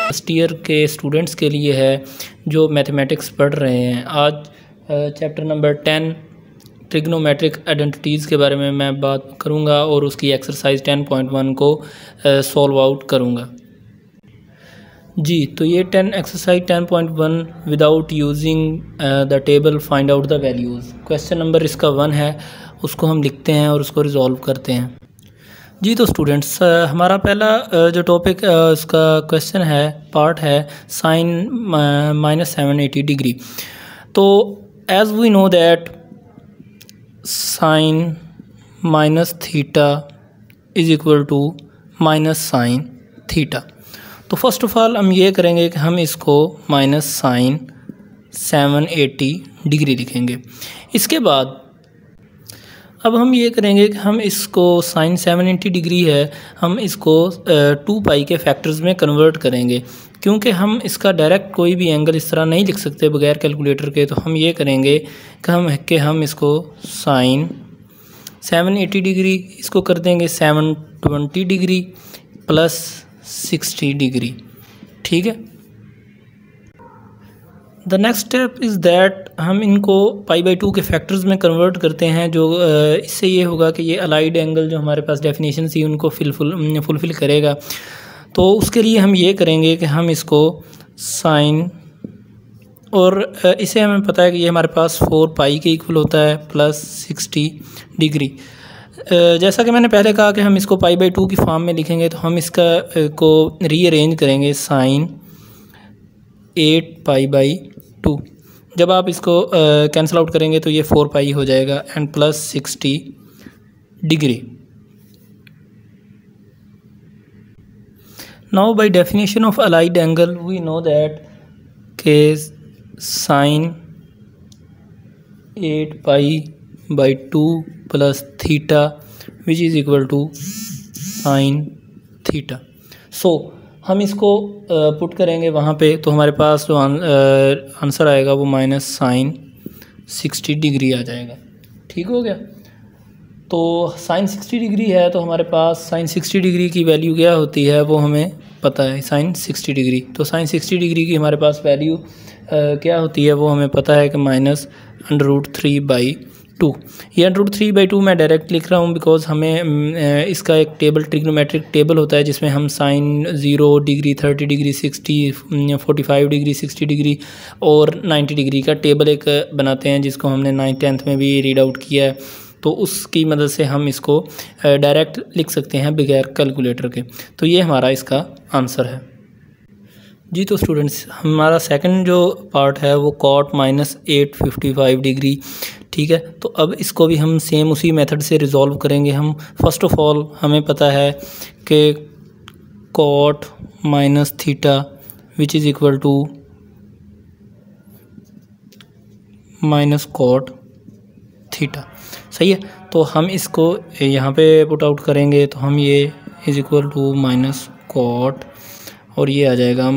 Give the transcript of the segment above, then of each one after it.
First year के students के लिए है जो मैथमेटिक्स पढ़ रहे हैं। आज चैप्टर नंबर 10 ट्रिग्नोमेट्रिक आइडेंटिटीज़ के बारे में मैं बात करूंगा और उसकी एक्सरसाइज 10.1 को सॉल्व आउट करूंगा। जी, तो ये exercise 10.1 without using the table find out the values. Question number इसका 1 है, उसको हम लिखते हैं और उसको रिजॉल्व करते हैं। जी, तो स्टूडेंट्स हमारा पहला जो टॉपिक इसका क्वेश्चन है, पार्ट है साइन -780 डिग्री। तो as we know that sine minus theta is equal to minus sine theta. तो फर्स्ट ऑफ ऑल हम ये करेंगे कि हम इसको माइनस साइन 780 डिग्री लिखेंगे। इसके बाद अब हम ये करेंगे कि हम इसको साइन 780 डिग्री है, हम इसको 2 पाई के फैक्टर्स में कन्वर्ट करेंगे। क्योंकि हम इसका डायरेक्ट कोई भी एंगल इस तरह नहीं लिख सकते बगैर कैलकुलेटर के, तो हम ये करेंगे कि हम इसको साइन 780 डिग्री इसको कर देंगे 720 डिग्री प्लस 60 डिग्री। ठीक है। The next step is that हम इनको π/2 के फैक्टर्स में कन्वर्ट करते हैं, जो इससे ये होगा कि ये अलाइड एंगल जो हमारे पास डेफिनेशन थी उनको फुलफ़िल करेगा। तो उसके लिए हम ये करेंगे कि हम इसको साइन, और इसे हमें पता है कि ये हमारे पास 4 पाई के इक्वल होता है प्लस 60 डिग्री। जैसा कि मैंने पहले कहा कि हम इसको π/2 की फॉर्म में लिखेंगे, तो हम इसका को रीअरेंज करेंगे साइन 8 π/2। जब आप इसको कैंसिल आउट करेंगे तो ये 4 पाई हो जाएगा and plus 60 degree. Now by definition of allied angle we know that के sine 8 π/2 plus theta which is equal to sine theta. So हम इसको पुट करेंगे वहाँ पे, तो हमारे पास जो आंसर आएगा वो माइनस साइन 60 डिग्री आ जाएगा। ठीक हो गया। तो साइन 60 डिग्री है, तो हमारे पास साइन 60 डिग्री की वैल्यू क्या होती है वो हमें पता है, साइन 60 डिग्री। तो साइन 60 डिग्री की हमारे पास वैल्यू क्या होती है वो हमें पता है कि माइनस √3/2। ये √3/2 मैं डायरेक्ट लिख रहा हूँ बिकॉज हमें इसका एक टेबल ट्रिग्नोमेट्रिक टेबल होता है जिसमें हम sine 0 degree, 30 degree, 60, 45 degree, 60 degree और 90 डिग्री का टेबल एक बनाते हैं, जिसको हमने 9th 10th में भी रीड आउट किया है। तो उसकी मदद से हम इसको डायरेक्ट लिख सकते हैं बगैर कैलकुलेटर के। तो ये हमारा इसका आंसर है। जी, तो स्टूडेंट्स हमारा सेकंड जो पार्ट है वो कॉट -855 डिग्री। ठीक है। तो अब इसको भी हम सेम उसी मेथड से रिजॉल्व करेंगे। हम फर्स्ट ऑफ ऑल हमें पता है कि cot minus theta which is equal to minus cot theta. सही है। तो हम इसको यहाँ पे पुट आउट करेंगे, तो हम ये is equal to minus cot, और ये आ जाएगा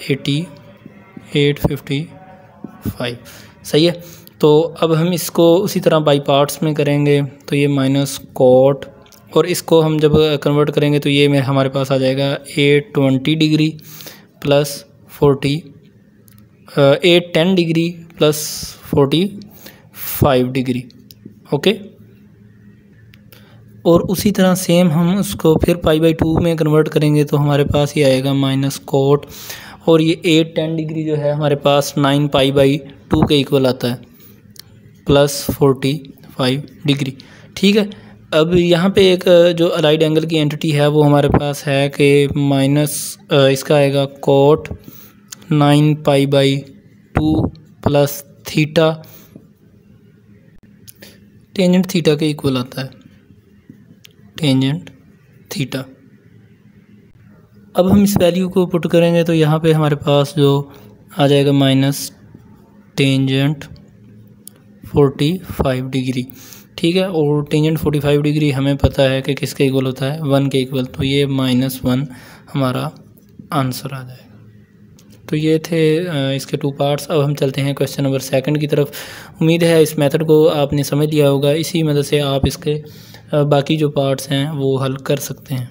855। सही है। तो अब हम इसको उसी तरह बाई पार्ट्स में करेंगे, तो ये माइनस कॉट, और इसको हम जब कन्वर्ट करेंगे तो ये हमारे पास आ जाएगा 820 degree plus 810 degree plus 45 degree. Okay. और उसी तरह सेम हम उसको फिर π/2 में कन्वर्ट करेंगे, तो हमारे पास ये आएगा माइनस कोट, और ये 810 डिग्री जो है हमारे पास 9 π/2 के इक्वल आता है प्लस 45 डिग्री। ठीक है। अब यहाँ पे एक जो अलाइड एंगल की एंटिटी है वो हमारे पास है कि माइनस इसका आएगा cot 9 π/2 plus theta tangent theta के इक्वल आता है, टेंजेंट थीटा। अब हम इस वैल्यू को पुट करेंगे, तो यहाँ पे हमारे पास जो आ जाएगा माइनस टेंजेंट 45 डिग्री। ठीक है। और टेंजेंट 45 डिग्री हमें पता है कि किसके इक्वल होता है, 1 के इक्वल। तो ये -1 हमारा आंसर आ जाएगा। तो ये थे इसके 2 पार्ट्स। अब हम चलते हैं क्वेश्चन नंबर 2 की तरफ। उम्मीद है इस मेथड को आपने समझ लिया होगा। इसी मदद से आप इसके बाकी जो पार्ट्स हैं वो हल कर सकते हैं।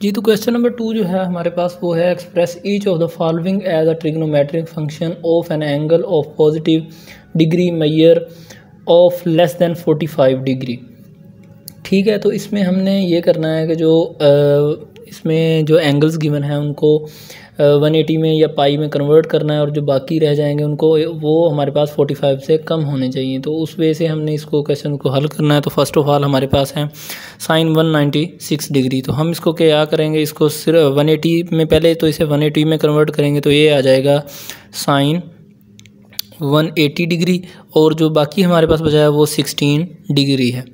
जी तो क्वेश्चन नंबर 2 जो है हमारे पास वो है, express each of the following as a trigonometric function of an angle of positive degree measure of less than 45 degree. ठीक है, तो इसमें हमने ये करना है कि जो इसमें जो एंगल्स गिवन हैं उनको 180 में या पाई में कन्वर्ट करना है, और जो बाकी रह जाएंगे उनको वो हमारे पास 45 से कम होने चाहिए। तो उस वजह से हमने इसको क्वेश्चन को हल करना है। तो फर्स्ट ऑफ ऑल हमारे पास है साइन 196 डिग्री। तो हम इसको क्या करेंगे, इसको सिर्फ 180 में पहले तो इसे 180 में कन्वर्ट करेंगे तो ये आ जाएगा साइन 180 डिग्री, और जो बाकी हमारे पास बचा है वो 16 डिग्री है।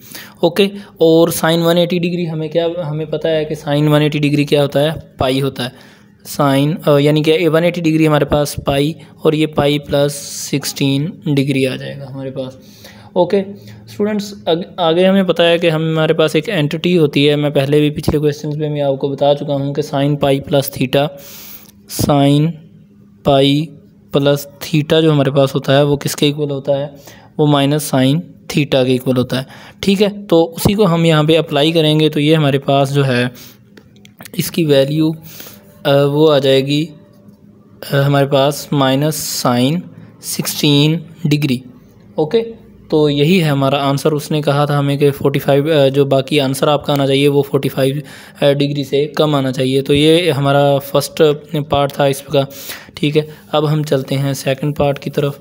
ओके, और साइन 180 डिग्री हमें पता है कि साइन 180 डिग्री क्या होता है, पाई होता है। साइन यानी कि 180 डिग्री हमारे पास पाई, और ये पाई प्लस 16 डिग्री आ जाएगा हमारे पास। ओके स्टूडेंट्स, आगे हमें पता है कि हमारे पास एक एंटिटी होती है। मैं पहले भी पिछले क्वेश्चन में मैं आपको बता चुका हूँ कि sine pi plus theta, sine pi plus theta जो हमारे पास होता है वो किसके इक्वल होता है, वो माइनस साइन थीटा के इक्वल होता है। ठीक है, तो उसी को हम यहाँ पे अप्लाई करेंगे। तो ये हमारे पास जो है इसकी वैल्यू वो आ जाएगी हमारे पास माइनस साइन 16 डिग्री। ओके, तो यही है हमारा आंसर। उसने कहा था हमें कि 45 जो बाकी आंसर आपका आना चाहिए वो 45 डिग्री से कम आना चाहिए। तो ये हमारा फर्स्ट पार्ट था इसका। ठीक है, अब हम चलते हैं सेकंड पार्ट की तरफ।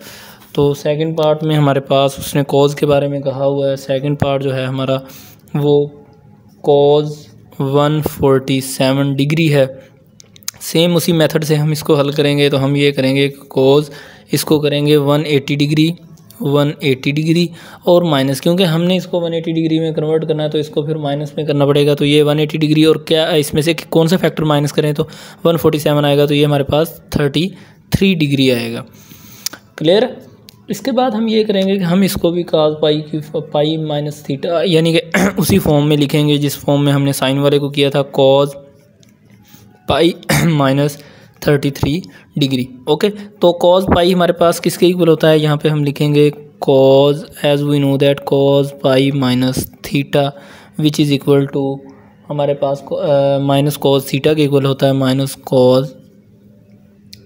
तो सेकंड पार्ट में हमारे पास उसने कॉज के बारे में कहा हुआ है। सेकंड पार्ट जो है हमारा वो कॉज 147 डिग्री है। सेम उसी मेथड से हम इसको हल करेंगे। तो हम ये करेंगे कॉज, इसको करेंगे 180 डिग्री और माइनस, क्योंकि हमने इसको 180 डिग्री में कन्वर्ट करना है तो इसको फिर माइनस में करना पड़ेगा। तो ये 180 डिग्री और क्या इसमें से कौन सा फैक्टर माइनस करें, तो 147 आएगा। तो ये हमारे पास 33 डिग्री आएगा। क्लियर। इसके बाद हम ये करेंगे कि हम इसको भी काज पाई माइनस थीटा यानी कि उसी फॉर्म में लिखेंगे जिस फॉर्म में हमने साइन वाले को किया था, cause pi minus 33 degree. Okay, तो कॉज पाई हमारे पास किसके इक्वल होता है, यहाँ पे हम लिखेंगे cos, as we know that cos pi minus theta which is equal to हमारे पास माइनस कॉज थीटा के इक्वल होता है, माइनस कॉज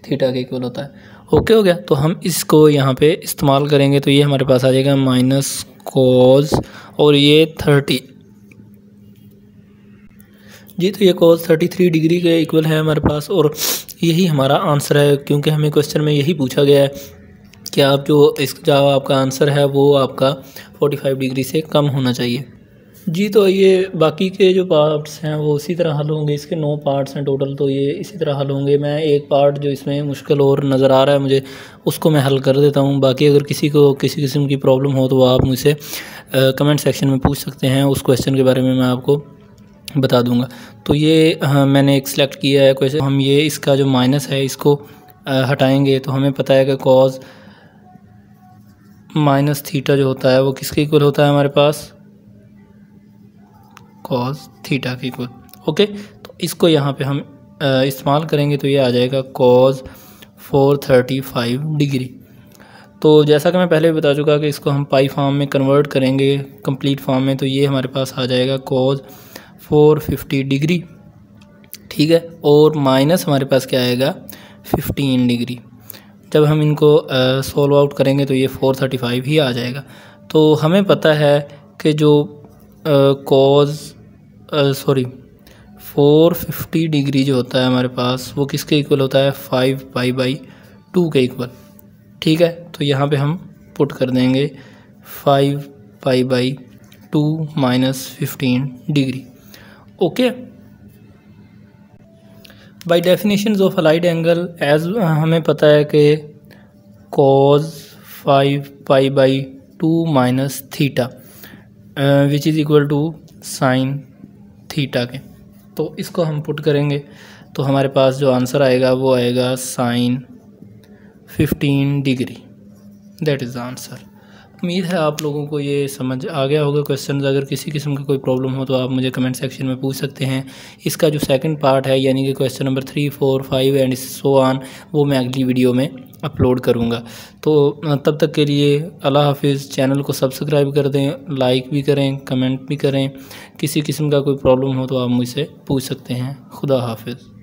थीटा के इक्वल होता है। ओके हो गया। तो हम इसको यहाँ पे इस्तेमाल करेंगे तो ये हमारे पास आ जाएगा माइनस कॉज और ये 30 जी। तो ये कॉज 33 डिग्री के इक्वल है हमारे पास और यही हमारा आंसर है, क्योंकि हमें क्वेश्चन में यही पूछा गया है कि आप जो आपका आंसर है वो आपका 45 डिग्री से कम होना चाहिए जी। तो ये बाकी के जो पार्ट्स हैं वो इसी तरह हल होंगे। इसके 9 पार्ट्स हैं टोटल, तो ये इसी तरह हल होंगे। मैं एक पार्ट जो इसमें मुश्किल और नज़र आ रहा है मुझे, उसको मैं हल कर देता हूँ। बाकी अगर किसी को किसी किस्म की प्रॉब्लम हो तो आप मुझसे कमेंट सेक्शन में पूछ सकते हैं, उस क्वेश्चन के बारे में मैं आपको बता दूंगा। तो ये मैंने एक सिलेक्ट किया है क्वेश्चन। हम ये इसका जो माइनस है इसको हटाएंगे तो हमें पता है कि कॉज माइनस थीटा जो होता है वो किसके इक्वल होता है, हमारे पास कॉज थीटा के इक्वल। ओके, तो इसको यहाँ पे हम इस्तेमाल करेंगे तो ये आ जाएगा कॉज 435 डिग्री। तो जैसा कि मैं पहले भी बता चुका कि इसको हम पाई फॉर्म में कन्वर्ट करेंगे कंप्लीट फॉर्म में, तो ये हमारे पास आ जाएगा कॉज 450 डिग्री। ठीक है, और माइनस हमारे पास क्या आएगा 15 डिग्री। जब हम इनको सॉल्व आउट करेंगे तो ये 435 ही आ जाएगा। तो हमें पता है कि जो कॉज 450 डिग्री जो होता है हमारे पास वो किसके इक्वल होता है 5 पाई/2 के इक्वल। ठीक है, तो यहाँ पे हम पुट कर देंगे 5 पाई/2 minus 15 degree. Okay, by definitions of allied angle as हमें पता है कि कॉज 5 पाई/2 minus theta which is equal to sine theta के। तो इसको हम पुट करेंगे तो हमारे पास जो आंसर आएगा वो आएगा sine 15 degree. That is the answer. उम्मीद है आप लोगों को ये समझ आ गया होगा क्वेश्चन। अगर किसी किस्म का कोई प्रॉब्लम हो तो आप मुझे कमेंट सेक्शन में पूछ सकते हैं। इसका जो सेकंड पार्ट है यानी कि question number 3, 4, 5 and so on वो मैं अगली वीडियो में अपलोड करूँगा। तो तब तक के लिए अल्लाह हाफिज़। चैनल को सब्सक्राइब कर दें, लाइक भी करें, कमेंट भी करें। किसी किस्म का कोई प्रॉब्लम हो तो आप मुझसे पूछ सकते हैं। खुदा हाफिज़।